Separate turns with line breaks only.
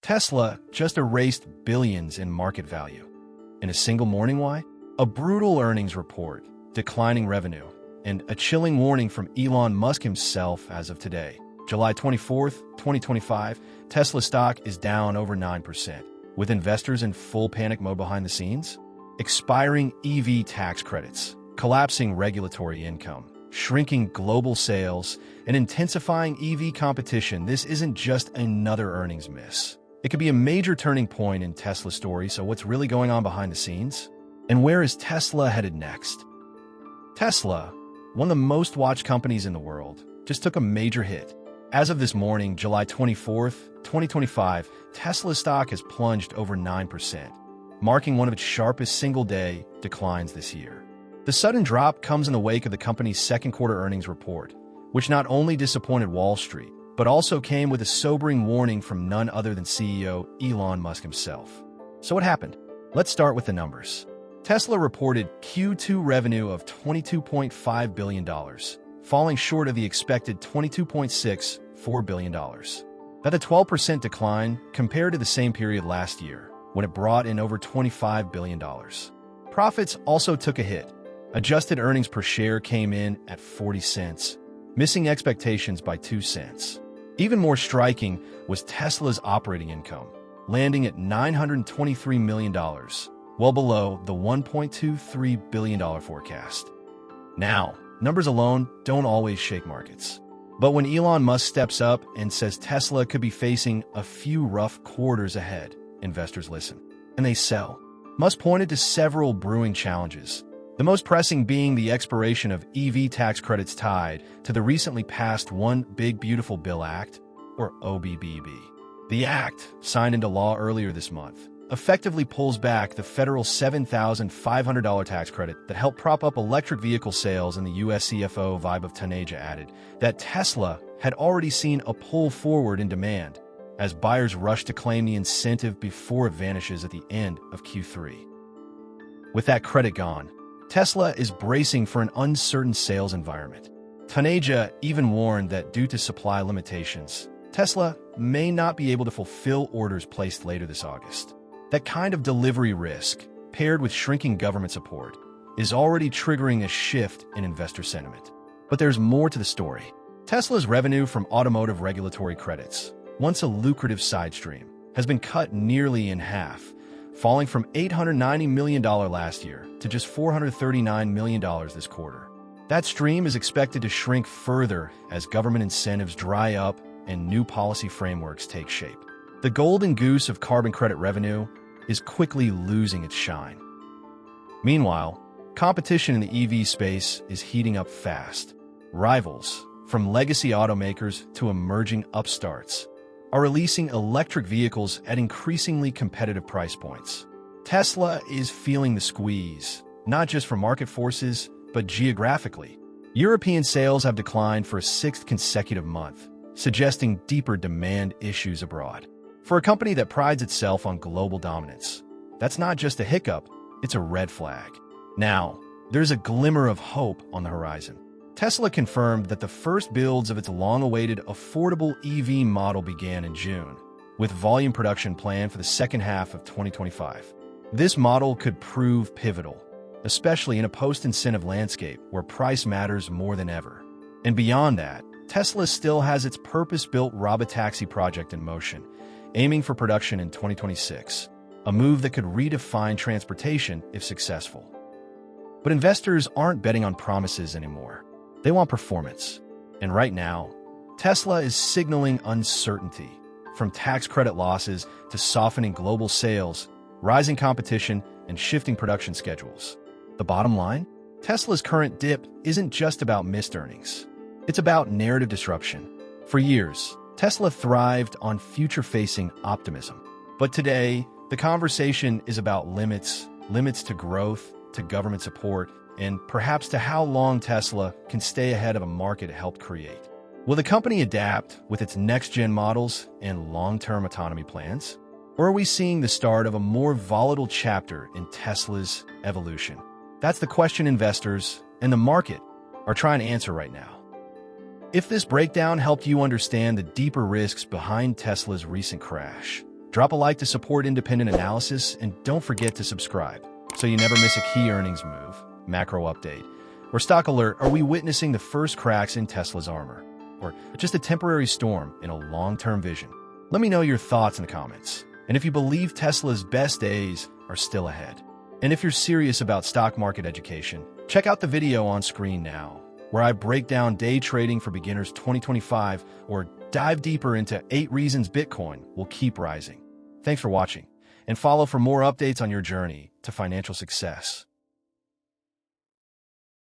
Tesla just erased billions in market value. In a single morning, why? A brutal earnings report, declining revenue, and a chilling warning from Elon Musk himself as of today. July 24th, 2025, Tesla stock is down over 9%, with investors in full panic mode behind the scenes. Expiring EV tax credits, collapsing regulatory income, shrinking global sales, and intensifying EV competition. This isn't just another earnings miss. It could be a major turning point in Tesla's story. So what's really going on behind the scenes? And where is Tesla headed next? Tesla, one of the most watched companies in the world, just took a major hit. As of this morning, July 24th, 2025, Tesla stock has plunged over 9%, marking one of its sharpest single-day declines this year. The sudden drop comes in the wake of the company's second quarter earnings report, which not only disappointed Wall Street, but also came with a sobering warning from none other than CEO Elon Musk himself. So what happened? Let's start with the numbers. Tesla reported Q2 revenue of $22.5 billion, falling short of the expected $22.64 billion. That's a 12% decline compared to the same period last year, when it brought in over $25 billion. Profits also took a hit. Adjusted earnings per share came in at 40 cents, missing expectations by 2 cents. Even more striking was Tesla's operating income, landing at $923 million, well below the $1.23 billion forecast. Now, numbers alone don't always shake markets. But when Elon Musk steps up and says Tesla could be facing a few rough quarters ahead, investors listen, and they sell. Musk pointed to several brewing challenges, the most pressing being the expiration of EV tax credits tied to the recently passed One Big Beautiful Bill Act, or OBBB. The act, signed into law earlier this month, effectively pulls back the federal $7,500 tax credit that helped prop up electric vehicle sales, and the US CFO Vaibhav Taneja added that Tesla had already seen a pull forward in demand as buyers rush to claim the incentive before it vanishes at the end of Q3. With that credit gone, Tesla is bracing for an uncertain sales environment. Taneja even warned that due to supply limitations, Tesla may not be able to fulfill orders placed later this August. That kind of delivery risk, paired with shrinking government support, is already triggering a shift in investor sentiment. But there's more to the story. Tesla's revenue from automotive regulatory credits, once a lucrative side stream, has been cut nearly in half, falling from $890 million last year to just $439 million this quarter. That stream is expected to shrink further as government incentives dry up and new policy frameworks take shape. The golden goose of carbon credit revenue is quickly losing its shine. Meanwhile, competition in the EV space is heating up fast. Rivals, from legacy automakers to emerging upstarts, are releasing electric vehicles at increasingly competitive price points. Tesla is feeling the squeeze, not just from market forces, but geographically. European sales have declined for a sixth consecutive month, suggesting deeper demand issues abroad. For a company that prides itself on global dominance, that's not just a hiccup, it's a red flag. Now, there's a glimmer of hope on the horizon. Tesla confirmed that the first builds of its long-awaited affordable EV model began in June, with volume production planned for the second half of 2025. This model could prove pivotal, especially in a post-incentive landscape where price matters more than ever. And beyond that, Tesla still has its purpose-built robotaxi project in motion, aiming for production in 2026, a move that could redefine transportation if successful. But investors aren't betting on promises anymore. They want performance. And right now, Tesla is signaling uncertainty, from tax credit losses to softening global sales, rising competition, and shifting production schedules. The bottom line? Tesla's current dip isn't just about missed earnings. It's about narrative disruption. For years, Tesla thrived on future-facing optimism. But today, the conversation is about limits to growth, to government support, and perhaps to how long Tesla can stay ahead of a market it helped create. Will the company adapt with its next-gen models and long-term autonomy plans? Or are we seeing the start of a more volatile chapter in Tesla's evolution? That's the question investors and the market are trying to answer right now. If this breakdown helped you understand the deeper risks behind Tesla's recent crash, Drop a like to support independent analysis, and don't forget to subscribe so you never miss a key earnings move, macro update, or stock alert. Are we witnessing the first cracks in Tesla's armor, or just a temporary storm in a long-term vision? Let me know your thoughts in the comments, and if you believe Tesla's best days are still ahead. And if you're serious about stock market education, check out the video on screen now, where I break down day trading for beginners 2025 or dive deeper into 8 reasons Bitcoin will keep rising. Thanks for watching, and follow for more updates on your journey to financial success.